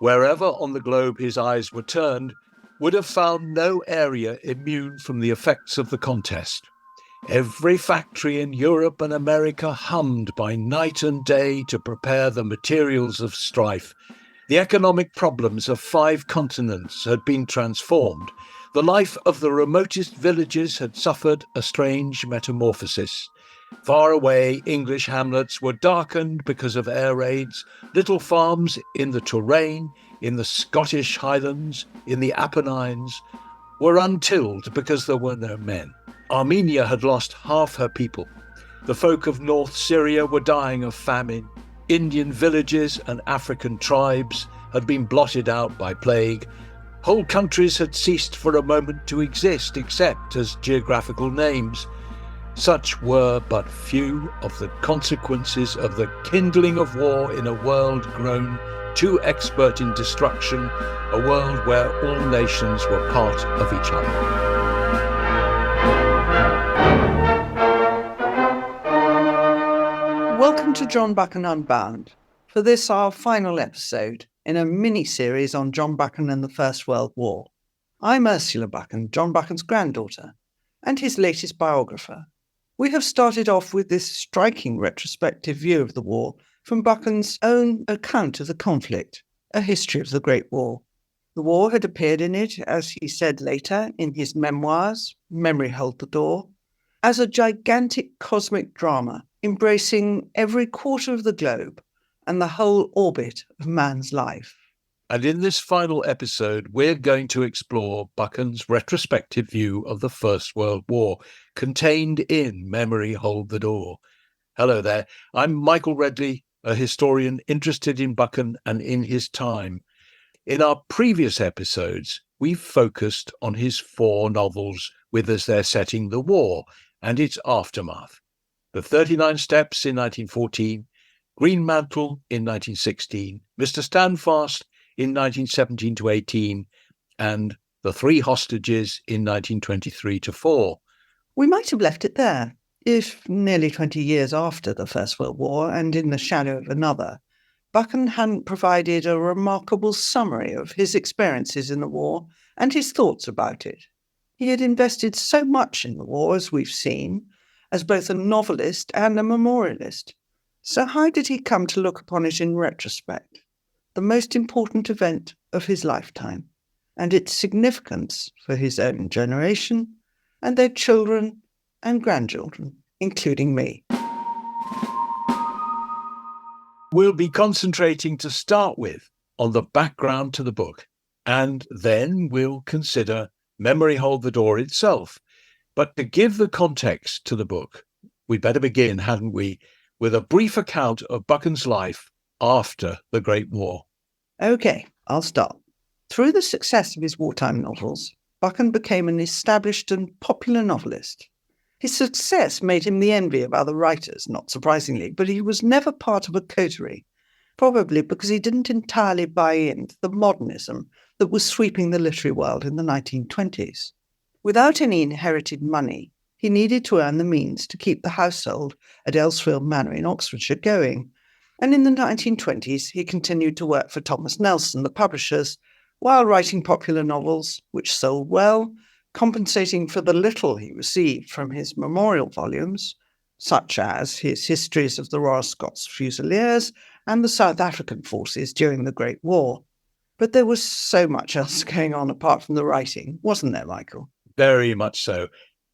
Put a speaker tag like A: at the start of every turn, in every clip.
A: wherever on the globe his eyes were turned, would have found no area immune from the effects of the contest. Every factory in Europe and America hummed by night and day to prepare the materials of strife. The economic problems of 5 continents had been transformed. The life of the remotest villages had suffered a strange metamorphosis. Far away English hamlets were darkened because of air raids. Little farms in the Touraine, in the Scottish Highlands, in the Apennines were untilled because there were no men. Armenia had lost half her people. The folk of North Syria were dying of famine. Indian villages and African tribes had been blotted out by plague. Whole countries had ceased for a moment to exist except as geographical names. Such were but few of the consequences of the kindling of war in a world grown too expert in destruction, a world where all nations were part of each other.
B: Welcome to John Buchan Unbound. For this, our final episode in a mini-series on John Buchan and the First World War. I'm Ursula Buchan, John Buchan's granddaughter, and his latest biographer. We have started off with this striking retrospective view of the war from Buchan's own account of the conflict, A History of the Great War. The war had appeared in it, as he said later in his memoirs, Memory Hold the Door, as a gigantic cosmic drama embracing every quarter of the globe and the whole orbit of man's life.
A: And in this final episode, we're going to explore Buchan's retrospective view of the First World War, contained in Memory Hold the Door. Hello there, I'm Michael Redley, a historian interested in Buchan and in his time. In our previous episodes, we've focused on his 4 novels with as their setting the war and its aftermath. The 39 Steps in 1914, Green Mantle in 1916, Mr. Standfast in 1917-18, and The 3 Hostages in 1923-4.
B: We might have left it there, if nearly 20 years after the First World War and in the shadow of another, Buchan hadn't provided a remarkable summary of his experiences in the war and his thoughts about it. He had invested so much in the war, as we've seen, as both a novelist and a memorialist. So how did he come to look upon it in retrospect, the most important event of his lifetime, and its significance for his own generation and their children and grandchildren, including me?
A: We'll be concentrating to start with on the background to the book, and then we'll consider Memory Hold the Door itself. But to give the context to the book, we'd better begin, hadn't we, with a brief account of Buchan's life after the Great War.
B: Okay, I'll start. Through the success of his wartime novels, Buchan became an established and popular novelist. His success made him the envy of other writers, not surprisingly, but he was never part of a coterie, probably because he didn't entirely buy into the modernism that was sweeping the literary world in the 1920s. Without any inherited money, he needed to earn the means to keep the household at Elsfield Manor in Oxfordshire going, and in the 1920s he continued to work for Thomas Nelson, the publishers, while writing popular novels which sold well, compensating for the little he received from his memorial volumes, such as his histories of the Royal Scots Fusiliers and the South African forces during the Great War. But there was so much else going on apart from the writing, wasn't there, Michael?
A: Very much so.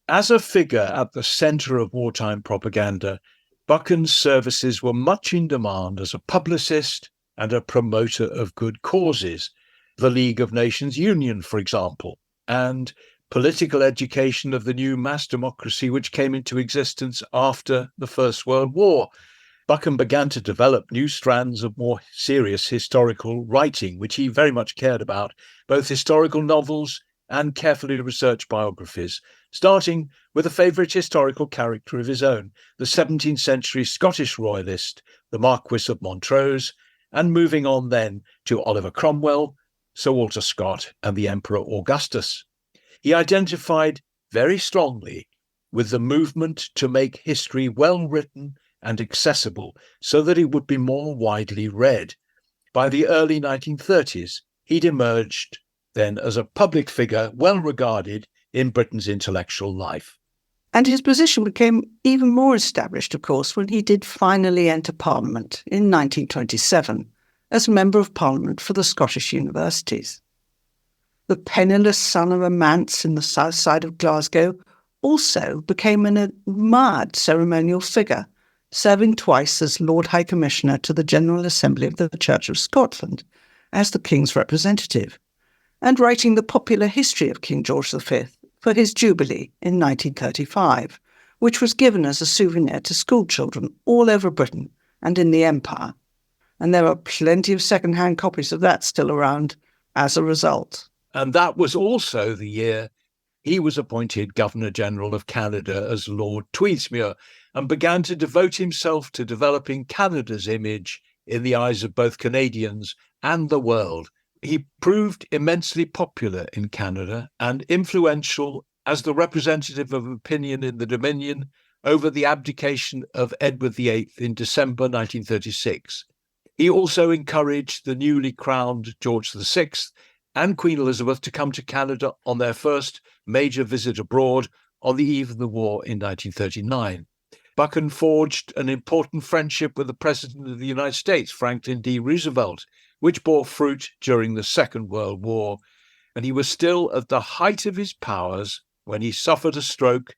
A: As a figure at the centre of wartime propaganda, Buchan's services were much in demand as a publicist and a promoter of good causes, the League of Nations Union, for example, and political education of the new mass democracy which came into existence after the First World War. Buchan began to develop new strands of more serious historical writing, which he very much cared about, both historical novels and carefully researched biographies, starting with a favourite historical character of his own, the 17th century Scottish royalist, the Marquis of Montrose, and moving on then to Oliver Cromwell, Sir Walter Scott, and the Emperor Augustus. He identified very strongly with the movement to make history well written and accessible so that it would be more widely read. By the early 1930s, he'd emerged then as a public figure well regarded in Britain's intellectual life.
B: And his position became even more established, of course, when he did finally enter Parliament in 1927 as Member of Parliament for the Scottish universities. The penniless son of a manse in the south side of Glasgow also became an admired ceremonial figure, serving twice as Lord High Commissioner to the General Assembly of the Church of Scotland as the King's representative, and writing the popular history of King George V for his Jubilee in 1935, which was given as a souvenir to school children all over Britain and in the Empire. And there are plenty of second-hand copies of that still around as a result.
A: And that was also the year he was appointed Governor-General of Canada as Lord Tweedsmuir and began to devote himself to developing Canada's image in the eyes of both Canadians and the world. He proved immensely popular in Canada and influential as the representative of opinion in the Dominion over the abdication of Edward VIII in December 1936. He also encouraged the newly crowned George VI and Queen Elizabeth to come to Canada on their first major visit abroad on the eve of the war in 1939. Buchan forged an important friendship with the President of the United States, Franklin D. Roosevelt, which bore fruit during the Second World War, and he was still at the height of his powers when he suffered a stroke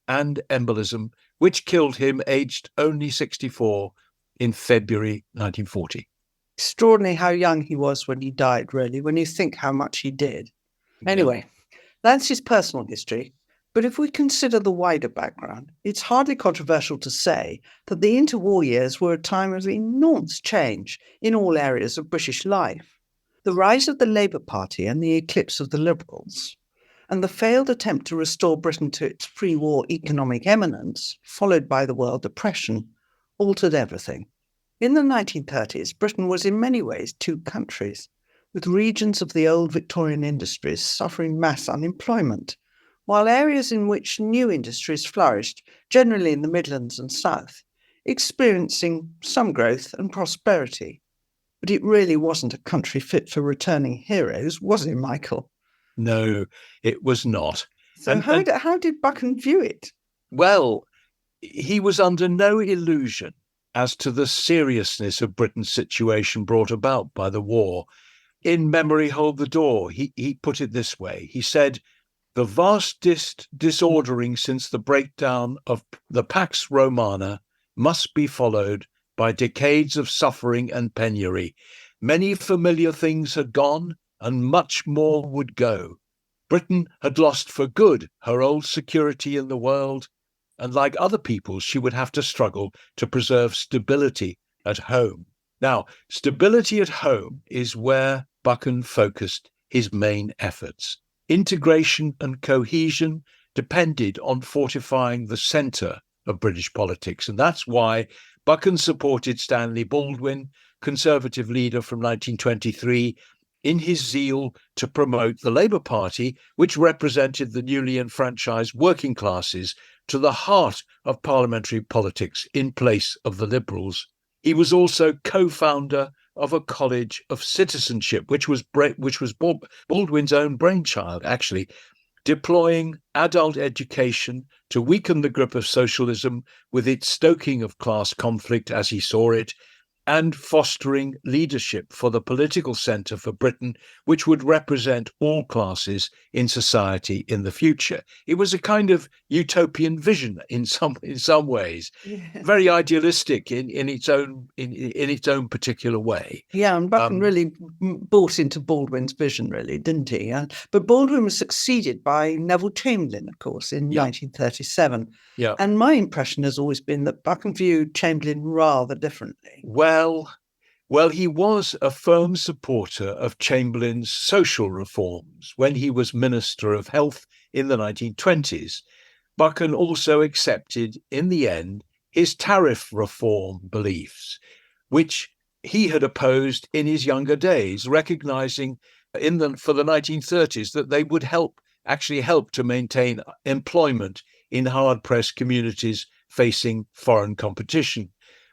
A: and embolism, which killed him aged only 64 in February 1940.
B: Extraordinary how young he was when he died, really, when you think how much he did. Anyway, that's his personal history. But if we consider the wider background, it's hardly controversial to say that the interwar years were a time of enormous change in all areas of British life. The rise of the Labour Party and the eclipse of the Liberals, and the failed attempt to restore Britain to its pre-war economic eminence, followed by the World Depression, altered everything. In the 1930s, Britain was in many ways two countries, with regions of the old Victorian industries suffering mass unemployment, while areas in which new industries flourished, generally in the Midlands and South, experiencing some growth and prosperity. But it really wasn't a country fit for returning heroes, was it, Michael?
A: No, it was not.
B: So how did Buchan view it?
A: Well, he was under no illusion as to the seriousness of Britain's situation brought about by the war. In Memory Hold the Door, he put it this way. He said, "The vastest disordering since the breakdown of the Pax Romana must be followed by decades of suffering and penury. Many familiar things had gone, and much more would go. Britain had lost for good her old security in the world, and like other peoples, she would have to struggle to preserve stability at home." Now, stability at home is where Buchan focused his main efforts. Integration and cohesion depended on fortifying the centre of British politics, and that's why Buchan supported Stanley Baldwin, Conservative leader from 1923, in his zeal to promote the Labour Party, which represented the newly enfranchised working classes, to the heart of parliamentary politics in place of the Liberals. He was also co-founder of a college of citizenship, which was Baldwin's own brainchild, actually, deploying adult education to weaken the grip of socialism with its stoking of class conflict as he saw it, and fostering leadership for the political centre for Britain, which would represent all classes in society in the future. It was a kind of utopian vision in some ways, very idealistic in its own particular way.
B: Yeah, and Buchan really bought into Baldwin's vision, really, didn't he? But Baldwin was succeeded by Neville Chamberlain, of course, in 1937.
A: Yeah.
B: And my impression has always been that Buchan viewed Chamberlain rather differently.
A: Well, he was a firm supporter of Chamberlain's social reforms when he was Minister of Health in the 1920s. Buchan also accepted, in the end, his tariff reform beliefs, which he had opposed in his younger days, recognizing for the 1930s that they would actually help to maintain employment in hard-pressed communities facing foreign competition.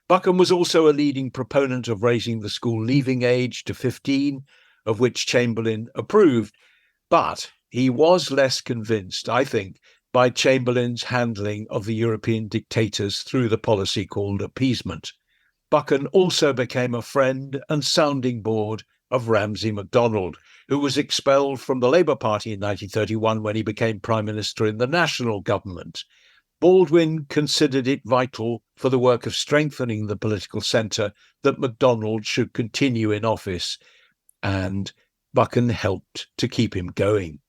A: Buchan was also a leading proponent of raising the school leaving age to 15, of which Chamberlain approved. But he was less convinced, I think, by Chamberlain's handling of the European dictators through the policy called appeasement. Buchan also became a friend and sounding board of Ramsay MacDonald, who was expelled from the Labour Party in 1931 when he became Prime Minister in the national government. Baldwin considered it vital for the work of strengthening the political centre that MacDonald should continue in office, and Buchan helped to keep him going.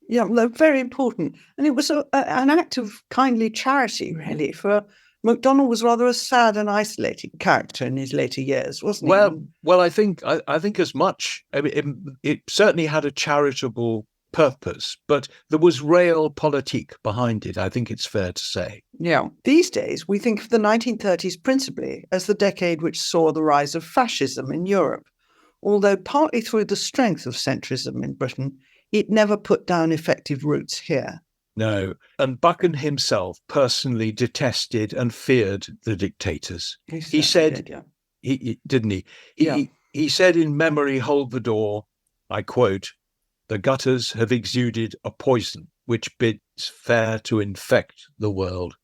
B: Yeah, they're very important. And it was an act of kindly charity, really, for MacDonald was rather a sad and isolated character in his later years, wasn't he?
A: Well, I think as much. I mean, it certainly had a charitable purpose, but there was realpolitik behind it. I think it's fair to say.
B: Yeah. These days, we think of the 1930s principally as the decade which saw the rise of fascism in Europe, although partly through the strength of centrism in Britain, it never put down effective roots here.
A: No, and Buchan himself personally detested and feared the dictators. He said, didn't he? He said in Memory Hold the Door, I quote, "The gutters have exuded a poison which bids fair to infect the world."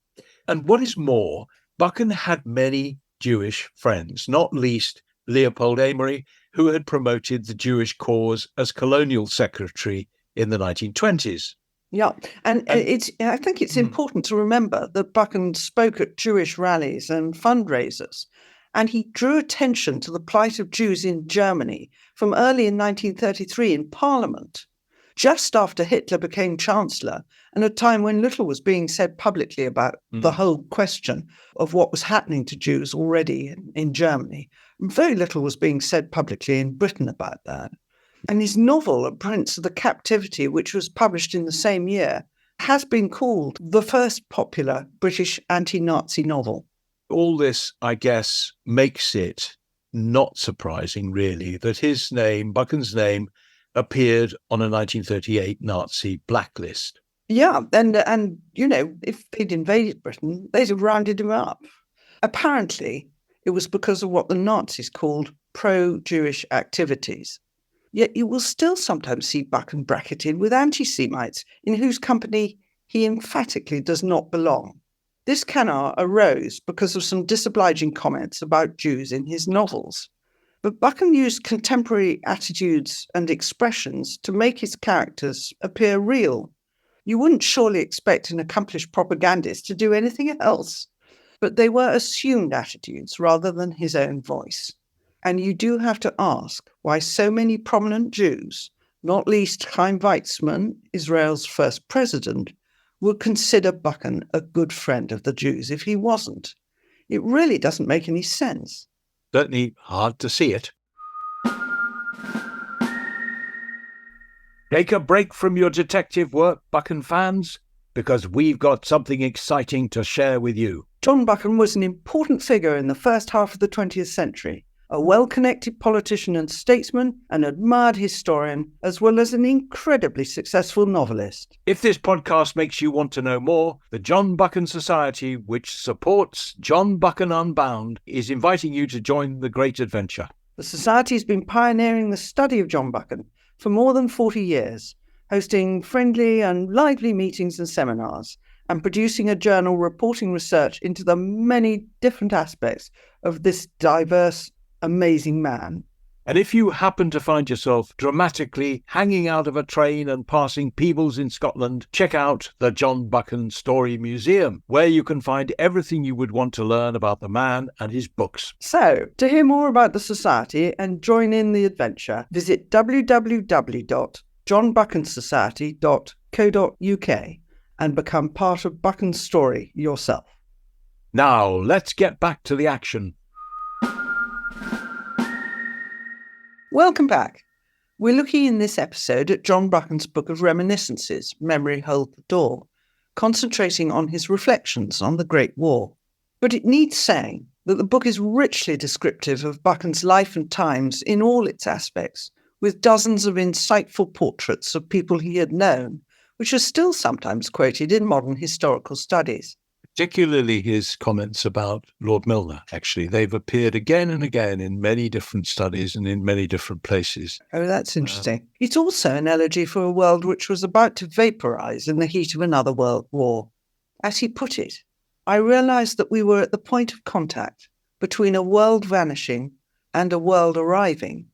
A: And what is more, Buchan had many Jewish friends, not least Leopold Amory, who had promoted the Jewish cause as colonial secretary in the 1920s.
B: Yeah, and I think it's important to remember that Buchan spoke at Jewish rallies and fundraisers, and he drew attention to the plight of Jews in Germany from early in 1933 in Parliament, just after Hitler became Chancellor, and a time when little was being said publicly about the whole question of what was happening to Jews already in Germany. Very little was being said publicly in Britain about that. And his novel, A Prince of the Captivity, which was published in the same year, has been called the first popular British anti-Nazi novel.
A: All this, I guess, makes it not surprising, really, that his name, Buchan's name, appeared on a 1938 Nazi blacklist.
B: Yeah, and you know, if they'd invaded Britain, they'd have rounded him up. Apparently, it was because of what the Nazis called pro-Jewish activities. Yet you will still sometimes see Buchan bracketed with anti-Semites in whose company he emphatically does not belong. This canard arose because of some disobliging comments about Jews in his novels. But Buchan used contemporary attitudes and expressions to make his characters appear real. You wouldn't surely expect an accomplished propagandist to do anything else, but they were assumed attitudes rather than his own voice. And you do have to ask why so many prominent Jews, not least Chaim Weizmann, Israel's first president, would consider Buchan a good friend of the Jews if he wasn't. It really doesn't make any sense.
A: Certainly hard to see it. Take a break from your detective work, Buchan fans, because we've got something exciting to share with you.
B: John Buchan was an important figure in the first half of the 20th century. A well-connected politician and statesman, an admired historian, as well as an incredibly successful novelist.
A: If this podcast makes you want to know more, the John Buchan Society, which supports John Buchan Unbound, is inviting you to join the great adventure.
B: The Society has been pioneering the study of John Buchan for more than 40 years, hosting friendly and lively meetings and seminars, and producing a journal reporting research into the many different aspects of this diverse, amazing man.
A: And if you happen to find yourself dramatically hanging out of a train and passing Peebles in Scotland, check out the John Buchan Story Museum, where you can find everything you would want to learn about the man and his books.
B: So, to hear more about the Society and join in the adventure, visit www.johnbuchansociety.co.uk and become part of Buchan's story yourself.
A: Now, let's get back to the action.
B: Welcome back. We're looking in this episode at John Buchan's book of reminiscences, Memory Hold the Door, concentrating on his reflections on the Great War. But it needs saying that the book is richly descriptive of Buchan's life and times in all its aspects, with dozens of insightful portraits of people he had known, which are still sometimes quoted in modern historical studies.
A: Particularly his comments about Lord Milner, actually. They've appeared again and again in many different studies and in many different places.
B: Oh, that's interesting. It's also an elegy for a world which was about to vaporize in the heat of another world war. As he put it, I realized that we were at the point of contact between a world vanishing and a world arriving,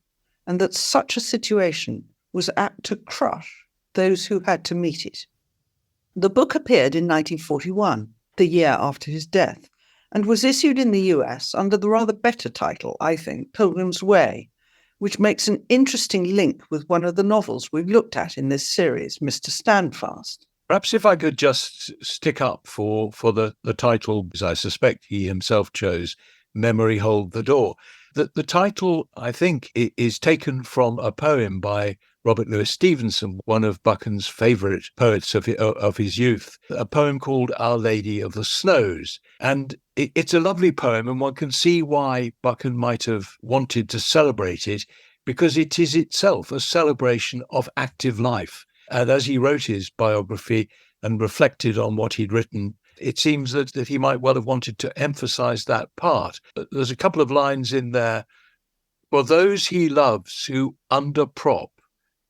B: and that such a situation was apt to crush those who had to meet it. The book appeared in 1941, the year after his death, and was issued in the US under the rather better title, I think, Pilgrim's Way, which makes an interesting link with one of the novels we've looked at in this series, Mr. Standfast.
A: Perhaps if I could just stick up for the title, as I suspect he himself chose, Memory Hold the Door. The title, I think, is taken from a poem by Robert Louis Stevenson, one of Buchan's favourite poets of his youth, a poem called Our Lady of the Snows. And it's a lovely poem, and one can see why Buchan might have wanted to celebrate it, because it is itself a celebration of active life. And as he wrote his biography and reflected on what he'd written, it seems that he might well have wanted to emphasize that part. There's a couple of lines in there. For those he loves who underprop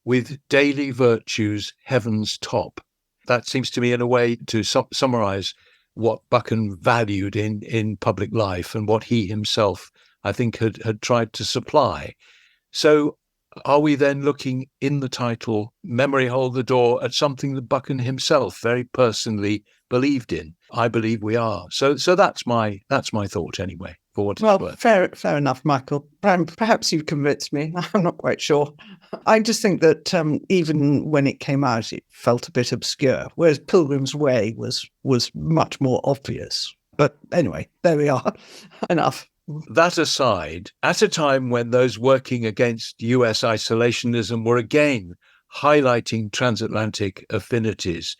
A: with daily virtues heaven's top. That seems to me in a way to summarize what Buchan valued in public life and what he himself, I think, had tried to supply. So are we then looking in the title, Memory Hold the Door, at something that Buchan himself very personally believed in? I believe we are. So that's my thought anyway, for what it's worth.
B: Fair enough, Michael. Perhaps you've convinced me. I'm not quite sure. I just think that even when it came out, it felt a bit obscure, whereas Pilgrim's Way was much more obvious. But anyway, there we are. Enough.
A: That aside, at a time when those working against US isolationism were again highlighting transatlantic affinities,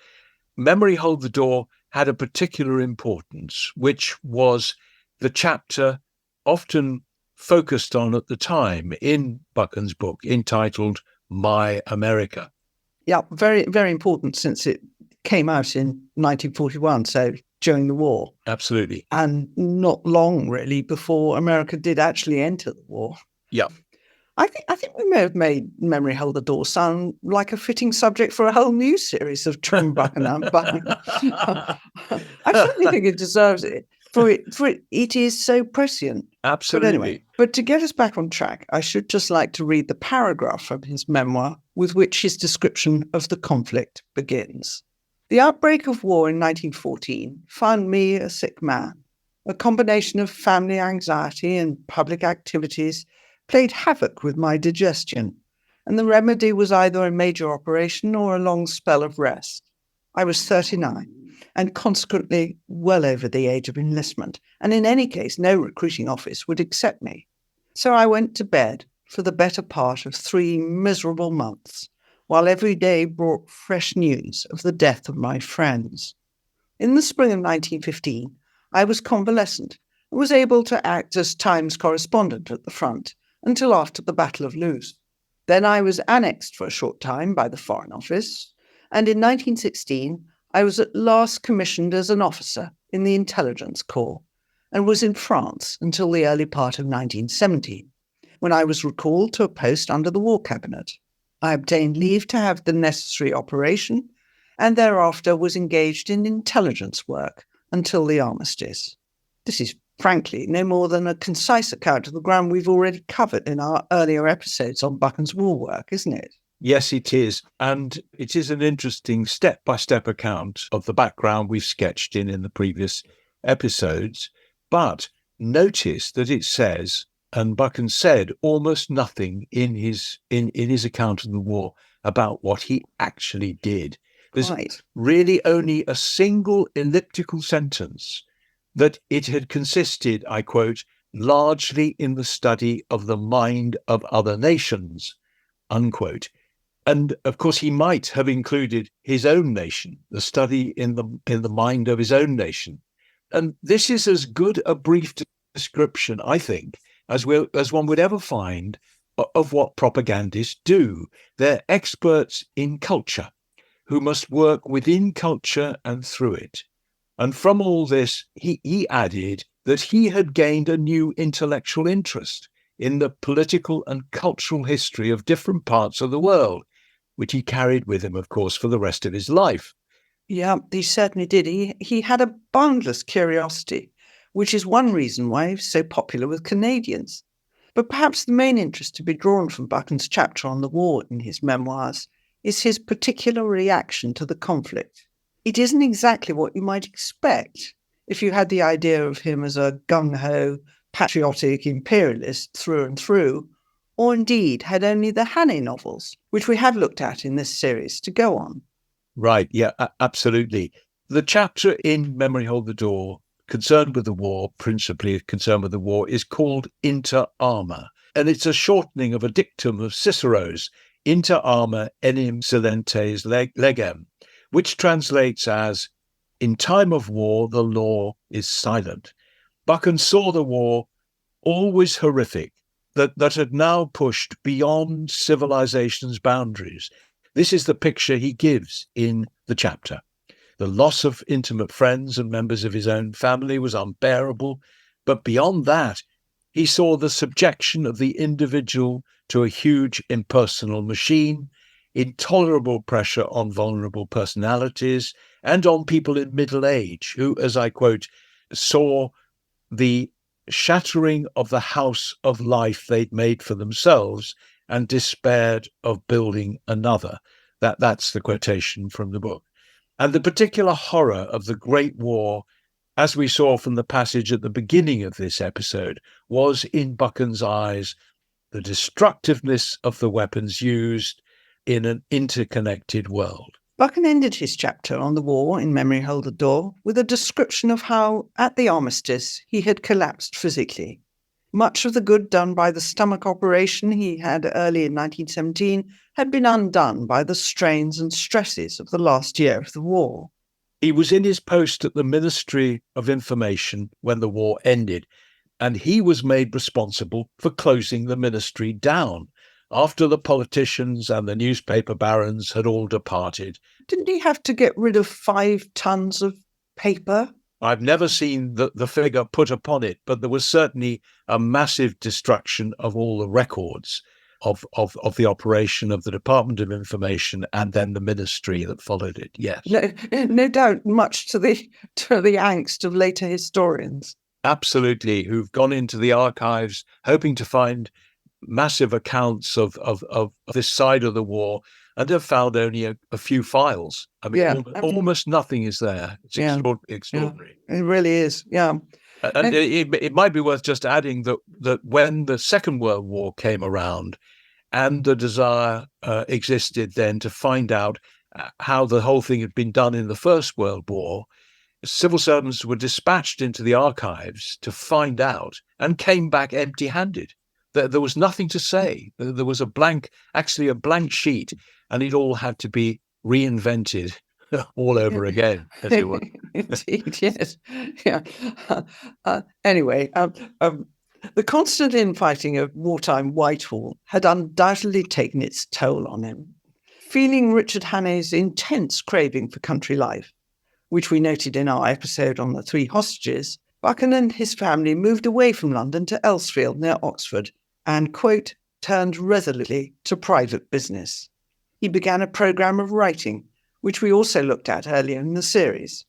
A: Memory Hold the Door had a particular importance, which was the chapter often focused on at the time in Buchan's book, entitled My America.
B: Yeah, very, very important, since it came out in 1941, so during the war.
A: Absolutely.
B: And not long, really, before America did actually enter the war.
A: Yeah.
B: I think we may have made Memory Hold the Door sound like a fitting subject for a whole new series of John Buchan Unbound. I certainly think it deserves it. For it is so prescient.
A: Absolutely.
B: But anyway, but to get us back on track, I should just like to read the paragraph from his memoir with which his description of the conflict begins. The outbreak of war in 1914 found me a sick man. A combination of family anxiety and public activities played havoc with my digestion, and the remedy was either a major operation or a long spell of rest. I was 39, and consequently well over the age of enlistment, and in any case no recruiting office would accept me. So I went to bed for the better part of 3 miserable months, while every day brought fresh news of the death of my friends. In the spring of 1915, I was convalescent and was able to act as Times correspondent at the front until after the Battle of Loos. Then I was annexed for a short time by the Foreign Office, and in 1916 I was at last commissioned as an officer in the Intelligence Corps and was in France until the early part of 1917, when I was recalled to a post under the War Cabinet. I obtained leave to have the necessary operation and thereafter was engaged in intelligence work until the armistice. This is frankly no more than a concise account of the ground we've already covered in our earlier episodes on Buchan's war work, isn't it?
A: Yes, it is. And it is an interesting step-by-step account of the background we've sketched in the previous episodes. But notice that it says, and Buchan said almost nothing in his account of the war about what he actually did. There's really only a single elliptical sentence that it had consisted, I quote, largely in the study of the mind of other nations, unquote. And of course, he might have included his own nation, the study in the mind of his own nation. And this is as good a brief description, I think, as one would ever find of what propagandists do. They're experts in culture who must work within culture and through it. And from all this, he added that he had gained a new intellectual interest in the political and cultural history of different parts of the world, which he carried with him, of course, for the rest of his life.
B: Yeah, he certainly did. He had a boundless curiosity, which is one reason why he was so popular with Canadians. But perhaps the main interest to be drawn from Buchan's chapter on the war in his memoirs is his particular reaction to the conflict. It isn't exactly what you might expect if you had the idea of him as a gung-ho, patriotic imperialist through and through, or indeed had only the Hannay novels, which we have looked at in this series, to go on.
A: Right, yeah, absolutely. The chapter in Memory Hold the Door, concerned with the war, principally concerned with the war, is called Inter Arma, and it's a shortening of a dictum of Cicero's, Inter arma enim silentes legem, which translates as, in time of war, the law is silent. Buchan saw the war, always horrific, that had now pushed beyond civilization's boundaries. This is the picture he gives in the chapter. The loss of intimate friends and members of his own family was unbearable, but beyond that, he saw the subjection of the individual to a huge impersonal machine, intolerable pressure on vulnerable personalities, and on people in middle age who, as I quote, saw the shattering of the house of life they'd made for themselves and despaired of building another. That's the quotation from the book. And the particular horror of the Great War, as we saw from the passage at the beginning of this episode, was in Buchan's eyes the destructiveness of the weapons used in an interconnected world.
B: Buchan ended his chapter on the war in Memory Hold the Door with a description of how, at the armistice, he had collapsed physically. Much of the good done by the stomach operation he had early in 1917 had been undone by the strains and stresses of the last year of the war.
A: He was in his post at the Ministry of Information when the war ended, and he was made responsible for closing the ministry down after the politicians and the newspaper barons had all departed.
B: Didn't he have to get rid of 5 tons of paper?
A: I've never seen the figure put upon it, but there was certainly a massive destruction of all the records of the operation of the Department of Information and then the ministry that followed it. Yes,
B: no doubt, much to the angst of later historians.
A: Absolutely, who've gone into the archives hoping to find massive accounts of this side of the war and have found only a few files. I mean, almost nothing is there. It's extraordinary.
B: Yeah, it really is, yeah.
A: And it might be worth just adding that when the Second World War came around and the desire existed then to find out how the whole thing had been done in the First World War, civil servants were dispatched into the archives to find out and came back empty-handed. There was nothing to say. There was a blank sheet, and it all had to be reinvented all over again, as it were.
B: Indeed, yes. Yeah. Anyway, the constant infighting of wartime Whitehall had undoubtedly taken its toll on him. Feeling Richard Hannay's intense craving for country life, which we noted in our episode on the 3 hostages, Buchan and his family moved away from London to Elsfield near Oxford and, quote, turned resolutely to private business. He began a programme of writing, which we also looked at earlier in the series,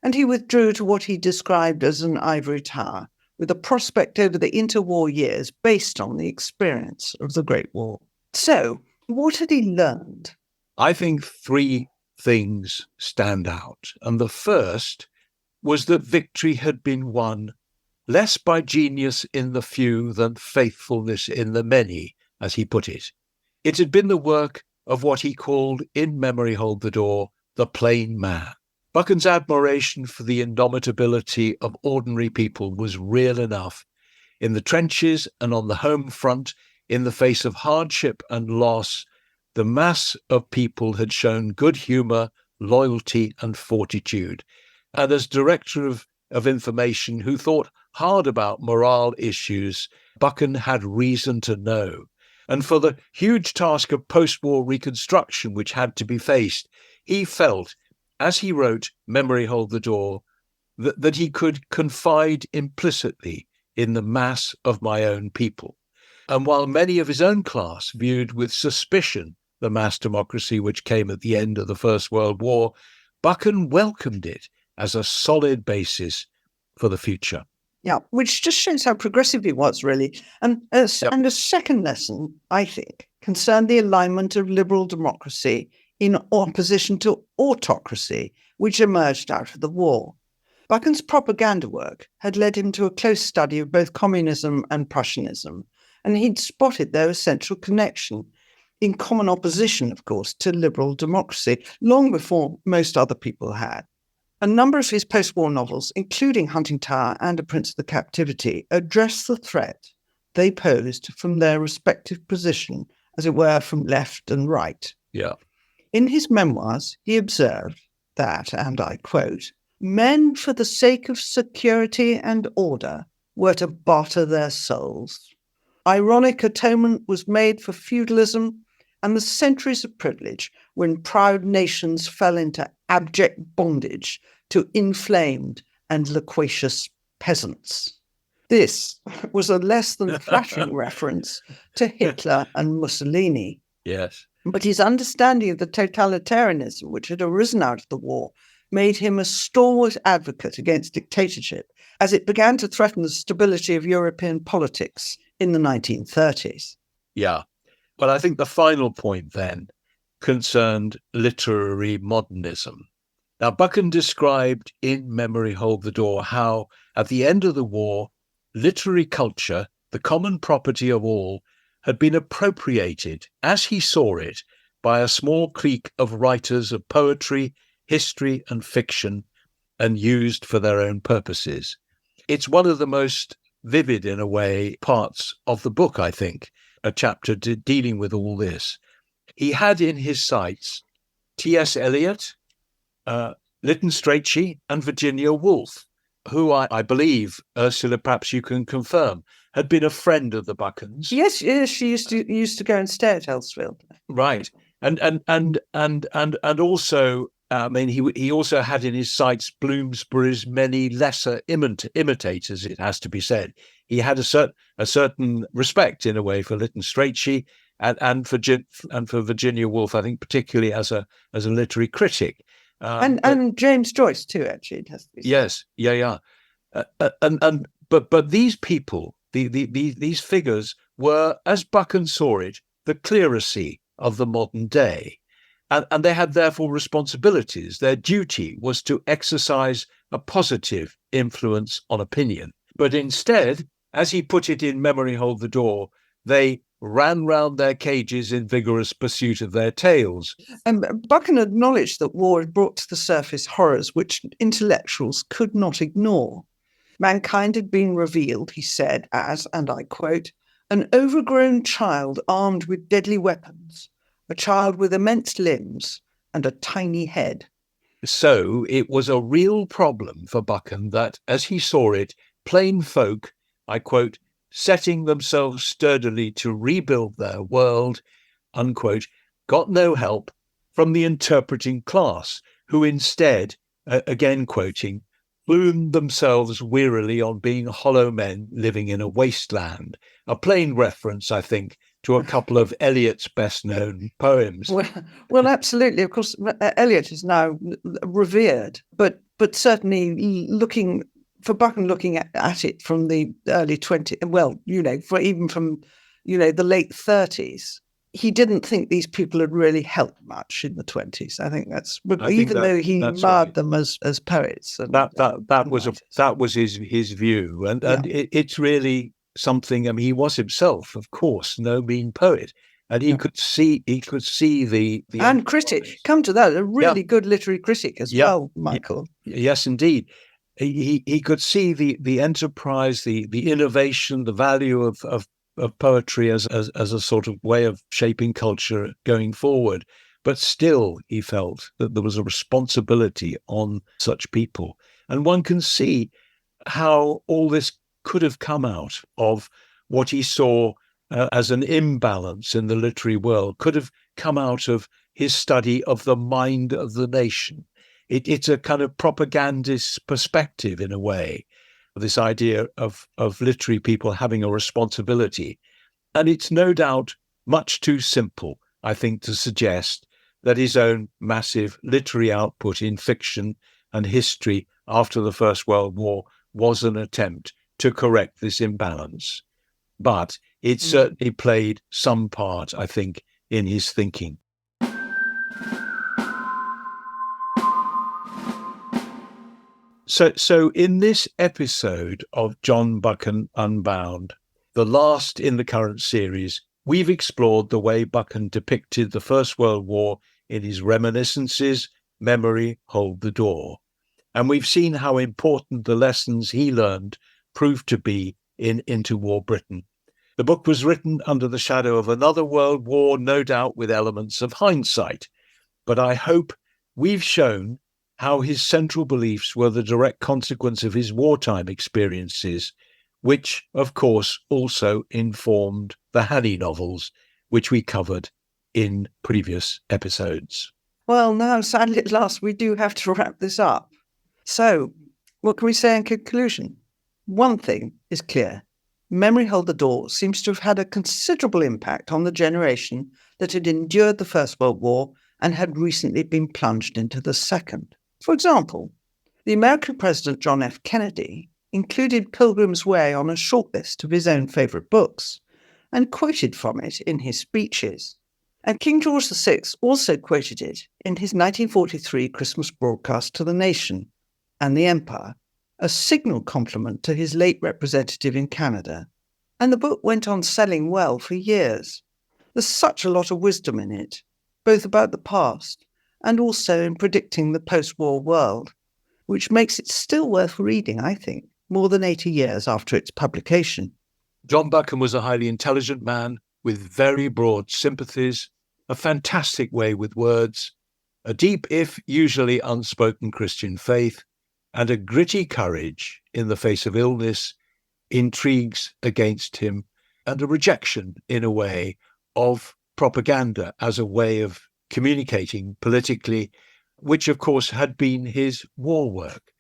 B: and he withdrew to what he described as an ivory tower, with a prospect over the interwar years based on the experience of the Great War. So, what had he learned?
A: I think 3 things stand out, and the first was that victory had been won less by genius in the few than faithfulness in the many, as he put it. It had been the work of what he called, in Memory Hold the Door, the plain man. Buchan's admiration for the indomitability of ordinary people was real enough. In the trenches and on the home front, in the face of hardship and loss, the mass of people had shown good humour, loyalty and fortitude. And as Director of Information, who thought hard about morale issues, Buchan had reason to know. And for the huge task of post-war reconstruction which had to be faced, he felt, as he wrote Memory Hold the Door, that he could confide implicitly in the mass of my own people. And while many of his own class viewed with suspicion the mass democracy which came at the end of the First World War, Buchan welcomed it as a solid basis for the future.
B: Yeah, which just shows how progressive he was, really. And a second lesson, I think, concerned the alignment of liberal democracy in opposition to autocracy, which emerged out of the war. Buchan's propaganda work had led him to a close study of both communism and Prussianism, and he'd spotted their essential connection, in common opposition, of course, to liberal democracy, long before most other people had. A number of his post-war novels, including Hunting Tower and A Prince of the Captivity, address the threat they posed from their respective position, as it were, from left and right.
A: Yeah.
B: In his memoirs, he observed that, and I quote, "Men, for the sake of security and order, were to barter their souls. Ironic atonement was made for feudalism and the centuries of privilege when proud nations fell into abject bondage to inflamed and loquacious peasants." This was a less than flattering reference to Hitler and Mussolini.
A: Yes.
B: But his understanding of the totalitarianism which had arisen out of the war made him a stalwart advocate against dictatorship as it began to threaten the stability of European politics in the 1930s.
A: Yeah. But I think the final point then concerned literary modernism. Now, Buchan described in Memory Hold the Door how, at the end of the war, literary culture, the common property of all, had been appropriated, as he saw it, by a small clique of writers of poetry, history, and fiction, and used for their own purposes. It's one of the most vivid, in a way, parts of the book, I think, a chapter dealing with all this. He had in his sights T.S. Eliot, Lytton Strachey, and Virginia Woolf, who I believe, Ursula, perhaps you can confirm, had been a friend of the Buchans.
B: Yes, she used to go and stay at Elsfield.
A: Right, and also, I mean, he also had in his sights Bloomsbury's many lesser imitators. It has to be said, he had a certain respect, in a way, for Lytton Strachey and for Virginia Woolf. I think particularly as a literary critic.
B: And James Joyce too, actually. It has to be said.
A: Yes, yeah. But these people, these figures, were, as Buchan saw it, the clerisy of the modern day, and they had therefore responsibilities. Their duty was to exercise a positive influence on opinion. But instead, as he put it in Memory Hold the Door, they ran round their cages in vigorous pursuit of their tails.
B: And Buchan acknowledged that war had brought to the surface horrors which intellectuals could not ignore. Mankind had been revealed, he said, as, and I quote, "an overgrown child armed with deadly weapons, a child with immense limbs and a tiny head."
A: So it was a real problem for Buchan that, as he saw it, plain folk, I quote, "setting themselves sturdily to rebuild their world," unquote, got no help from the interpreting class, who instead, again quoting, "plumed themselves wearily on being hollow men living in a wasteland," a plain reference, I think, to a couple of Eliot's best-known poems.
B: Well, absolutely. Of course, Eliot is now revered, but certainly for Buchan looking at it from the early 20s, well, from the late 30s, he didn't think these people had really helped much in the 20s. I think though he marred them as poets. And,
A: that was his view, and it's really something. I mean, he was himself, of course, no mean poet, and he could see the
B: and critic. Come to that, a really good literary critic as well, Michael.
A: Yes, indeed. He could see the enterprise, the innovation, the value of poetry as a sort of way of shaping culture going forward. But still, he felt that there was a responsibility on such people. And one can see how all this could have come out of what he saw as an imbalance in the literary world, could have come out of his study of the mind of the nation. It's a kind of propagandist perspective in a way, this idea of literary people having a responsibility. And it's no doubt much too simple, I think, to suggest that his own massive literary output in fiction and history after the First World War was an attempt to correct this imbalance. But it certainly played some part, I think, in his thinking. So in this episode of John Buchan Unbound, the last in the current series, we've explored the way Buchan depicted the First World War in his reminiscences, Memory, Hold the Door. And we've seen how important the lessons he learned proved to be in interwar Britain. The book was written under the shadow of another world war, no doubt with elements of hindsight. But I hope we've shown how his central beliefs were the direct consequence of his wartime experiences, which, of course, also informed the Hannay novels, which we covered in previous episodes.
B: Well, now, sadly at last, we do have to wrap this up. So, what can we say in conclusion? One thing is clear. Memory Hold the Door seems to have had a considerable impact on the generation that had endured the First World War and had recently been plunged into the Second. For example, the American President John F. Kennedy included Pilgrim's Way on a shortlist of his own favourite books and quoted from it in his speeches. And King George VI also quoted it in his 1943 Christmas broadcast to the nation and the Empire, a signal compliment to his late representative in Canada. And the book went on selling well for years. There's such a lot of wisdom in it, both about the past and also in predicting the post-war world, which makes it still worth reading, I think, more than 80 years after its publication.
A: John Buchan was a highly intelligent man with very broad sympathies, a fantastic way with words, a deep, if usually unspoken Christian faith, and a gritty courage in the face of illness, intrigues against him, and a rejection, in a way, of propaganda as a way of communicating politically, which of course had been his war work.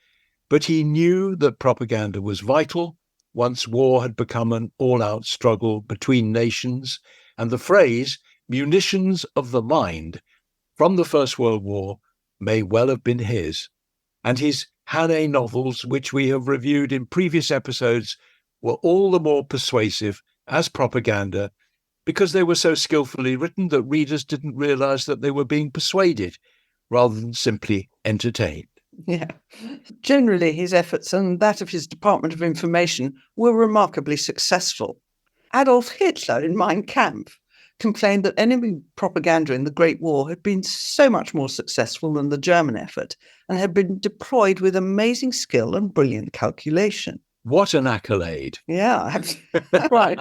A: But he knew that propaganda was vital once war had become an all-out struggle between nations, and the phrase munitions of the mind from the First World War may well have been his. And his Hannay novels, which we have reviewed in previous episodes, were all the more persuasive as propaganda because they were so skillfully written that readers didn't realise that they were being persuaded rather than simply entertained.
B: Yeah. Generally, his efforts and that of his Department of Information were remarkably successful. Adolf Hitler in Mein Kampf complained that enemy propaganda in the Great War had been so much more successful than the German effort and had been deployed with amazing skill and brilliant calculation.
A: What an accolade.
B: Yeah, right.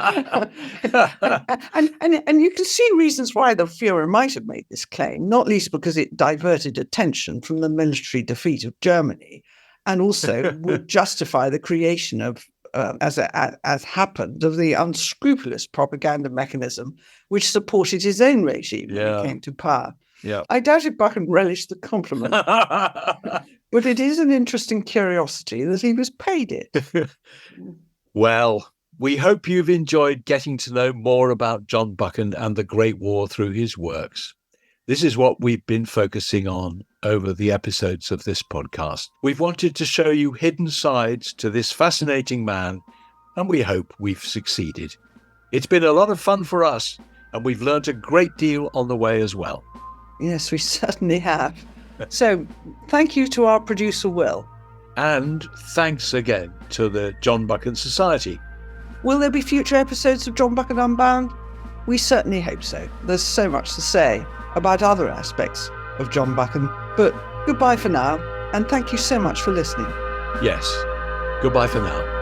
B: and you can see reasons why the Führer might have made this claim, not least because it diverted attention from the military defeat of Germany and also would justify the creation of, as happened, of the unscrupulous propaganda mechanism which supported his own regime when he came to power.
A: Yeah.
B: I doubt if Buchan relished the compliment. But it is an interesting curiosity that he was paid it.
A: Well, we hope you've enjoyed getting to know more about John Buchan and the Great War through his works. This is what we've been focusing on over the episodes of this podcast. We've wanted to show you hidden sides to this fascinating man, and we hope we've succeeded. It's been a lot of fun for us, and we've learnt a great deal on the way as well.
B: Yes, we certainly have. So, thank you to our producer, Will.
A: And thanks again to the John Buchan Society.
B: Will there be future episodes of John Buchan Unbound? We certainly hope so. There's so much to say about other aspects of John Buchan. But goodbye for now, and thank you so much for listening.
A: Yes, goodbye for now.